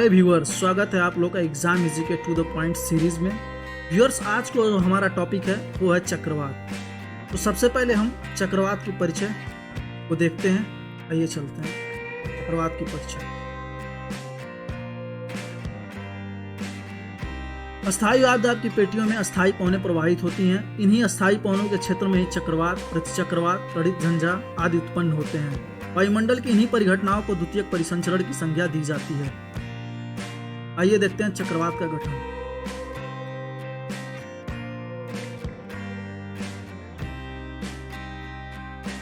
हाय viewers, स्वागत है आप लोग का एग्जाम इजी के टू द पॉइंट सीरीज में। व्यूअर्स, आज को जो हमारा टॉपिक है वो है चक्रवात। तो सबसे पहले हम चक्रवात की परिचय को देखते हैं। आइए चलते हैं चक्रवात की परिचय। अस्थायी वायुदाब की पेटियों में अस्थायी पवनें प्रवाहित होती हैं। इन्हीं अस्थायी पवनों के क्षेत्र में ही चक्रवात, प्रतिचक्रवात, तड़ित झंझा आदि उत्पन्न होते हैं। वायुमंडल की इन्हीं परिघटनाओं को द्वितीयक परिसंचरण की संज्ञा दी जाती है। आइए देखते हैं चक्रवात का गठन।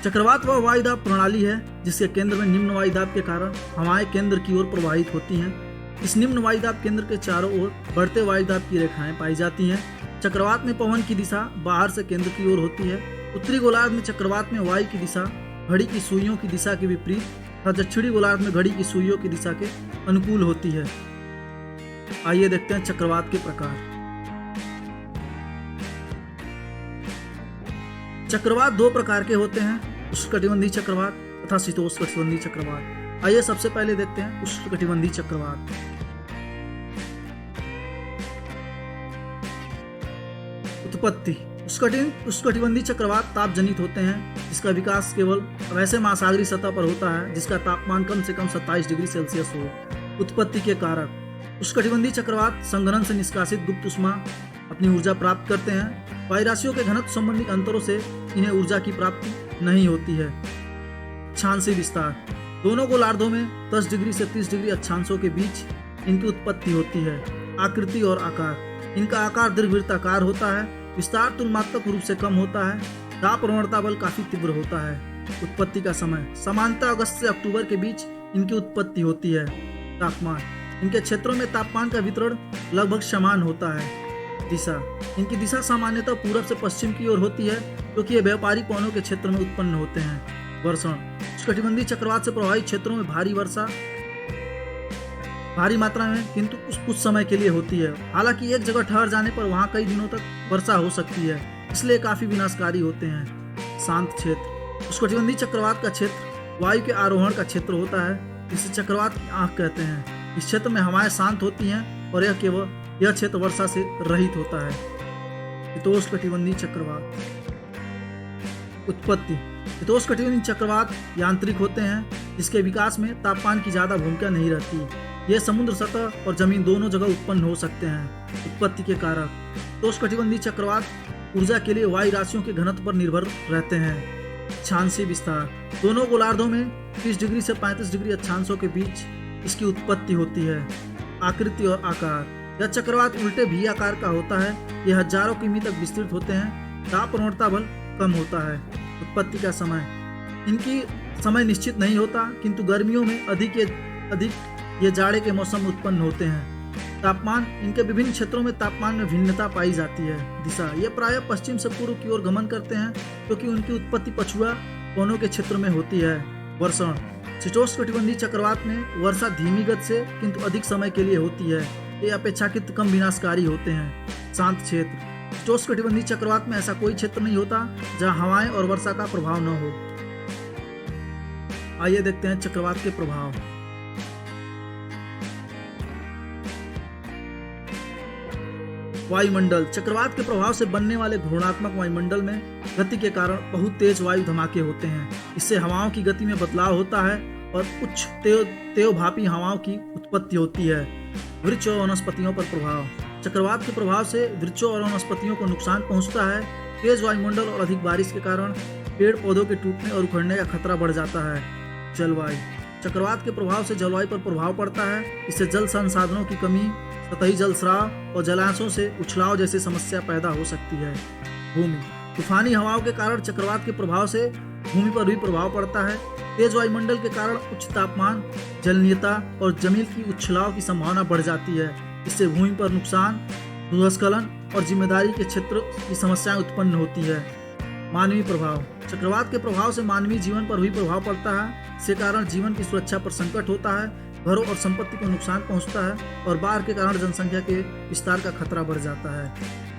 चक्रवात वह वायुदाब प्रणाली है जिसके केंद्र में निम्न वायुदाब के कारण हवाएं केंद्र की ओर प्रवाहित होती हैं। इस निम्न वायुदाब केंद्र के चारों ओर बढ़ते वायुदाब की रेखाएं पाई जाती हैं। चक्रवात में पवन की दिशा बाहर से केंद्र की ओर होती है। उत्तरी गोलार्ध में चक्रवात में वायु की दिशा घड़ी की सुइयों की दिशा के विपरीत तथा दक्षिणी गोलार्ध में घड़ी की सुइयों की दिशा के अनुकूल होती है। आइए देखते हैं चक्रवात के प्रकार। चक्रवात दो प्रकार के होते हैं, उष्णकटिबंधीय चक्रवात तथा शीतोष्णकटिबंधीय चक्रवात। आइए सबसे पहले देखते हैं उष्णकटिबंधीय चक्रवात। उत्पत्ति। उष्णकटिबंधीय चक्रवात ताप जनित होते हैं, जिसका विकास केवल वैसे महासागरीय सतह पर होता है जिसका तापमान कम से कम 27 डिग्री सेल्सियस हो। उत्पत्ति के कारक। उष्णकटिबंधीय चक्रवात संघनन से निष्कासित गुप्त ऊष्मा अपनी ऊर्जा प्राप्त करते हैं। वायुराशियों के घनत्व संबंधी अंतरों से इन्हें ऊर्जा की प्राप्ति नहीं होती है। अक्षांशीय विस्तार। दोनों गोलार्धों में 10 डिग्री से 30 डिग्री अक्षांशों के बीच इनकी उत्पत्ति होती है। आकृति और आकार। इनका आकार दीर्घवृत्ताकार होता है। विस्तार तुलनात्मक रूप से कम होता है। दाब प्रवणता बल काफी तीव्र होता है। उत्पत्ति का समय। सामान्यतः अगस्त से अक्टूबर के बीच इनकी उत्पत्ति होती है। तापमान। इनके क्षेत्रों में तापमान का वितरण लगभग समान होता है। दिशा। इनकी दिशा सामान्यतः पूरब से पश्चिम की ओर होती है, क्योंकि ये व्यापारिक पवनों के क्षेत्र में उत्पन्न होते हैं। वर्षण। उष्णकटिबंधीय चक्रवात से प्रभावित क्षेत्रों में भारी वर्षा भारी मात्रा में किंतु कुछ समय के लिए होती है। हालांकि एक जगह ठहर जाने पर वहां कई दिनों तक वर्षा हो सकती है, इसलिए काफी विनाशकारी होते हैं। शांत क्षेत्र। उष्णकटिबंधीय चक्रवात का क्षेत्र वायु के आरोहण का क्षेत्र होता है, जिसे चक्रवात की आंख कहते हैं। इस क्षेत्र में हवाएं शांत होती हैं और यह क्षेत्र वर्षा से रहित होता है। शीतोष्णकटिबंधीय चक्रवात। उत्पत्ति। शीतोष्णकटिबंधीय चक्रवात यांत्रिक होते हैं, जिसके विकास में तापमान की ज्यादा भूमिका नहीं रहती। ये समुद्र सतह और जमीन दोनों जगह उत्पन्न हो सकते हैं। उत्पत्ति के कारक। शीतोष्णकटिबंधीय चक्रवात ऊर्जा के लिए वायु राशियों के घनत्व पर निर्भर रहते हैं। अक्षांशीय विस्तार। दोनों गोलार्धों में 30 डिग्री से 35 डिग्री अक्षांशों के बीच इसकी उत्पत्ति होती है। आकृति और आकार। यह चक्रवात उल्टे भी आकार का होता है। यह हजारों किमी तक विस्तृत होते हैं। दाब प्रवणता बल कम होता है। उत्पत्ति का समय। इनकी समय निश्चित नहीं होता, किंतु गर्मियों में अधिक ये जाड़े के मौसम में उत्पन्न होते हैं। तापमान। इनके विभिन्न क्षेत्रों में तापमान में भिन्नता पाई जाती है। दिशा। ये प्रायः पश्चिम से पूर्व की ओर गमन करते हैं, क्योंकि उनकी उत्पत्ति पछुआ पवनों के क्षेत्र में होती है। वर्षण। शीतोष्णकटिबंधीय चक्रवात में वर्षा धीमी गति से किंतु अधिक समय के लिए होती है। ये अपेक्षाकृत कम विनाशकारी होते हैं। शांत क्षेत्र। शीतोष्णकटिबंधीय चक्रवात में ऐसा कोई क्षेत्र नहीं होता जहां हवाएं और वर्षा का प्रभाव न हो। आइए देखते हैं चक्रवात के प्रभाव। वायुमंडल। चक्रवात के प्रभाव से बनने वाले घूर्णात्मक वायुमंडल में गति के कारण बहुत तेज वायु धमाके होते हैं। इससे हवाओं की गति में बदलाव होता है और उच्च तेवभापी हवाओं की उत्पत्ति होती है। वृक्ष और वनस्पतियों पर प्रभाव। चक्रवात के प्रभाव से वृक्षों और वनस्पतियों को नुकसान पहुंचता है। तेज वायुमंडल और अधिक बारिश के कारण पेड़ पौधों के टूटने और उखड़ने का खतरा बढ़ जाता है। जलवायु। चक्रवात के प्रभाव से जलवायु पर प्रभाव पड़ता है। इससे जल संसाधनों की कमी, सतही जलस्राव और जलाशयों से उछलाव जैसी समस्या पैदा हो सकती है। भूमि। तूफानी हवाओं के कारण चक्रवात के प्रभाव से भूमि पर भी प्रभाव पड़ता है। तेज वायुमंडल के कारण उच्च तापमान, जलनीयता और जमीन की उछलाव की संभावना बढ़ जाती है। इससे भूमि पर नुकसान, भूस्खलन और जिम्मेदारी के क्षेत्र की समस्याएं उत्पन्न होती है। मानवीय प्रभाव। चक्रवात के प्रभाव से मानवीय जीवन पर भी प्रभाव पड़ता है। इसके कारण जीवन की सुरक्षा पर संकट होता है। घरों और संपत्ति को नुकसान पहुंचता है और बाढ़ के कारण जनसंख्या के विस्तार का खतरा बढ़ जाता है।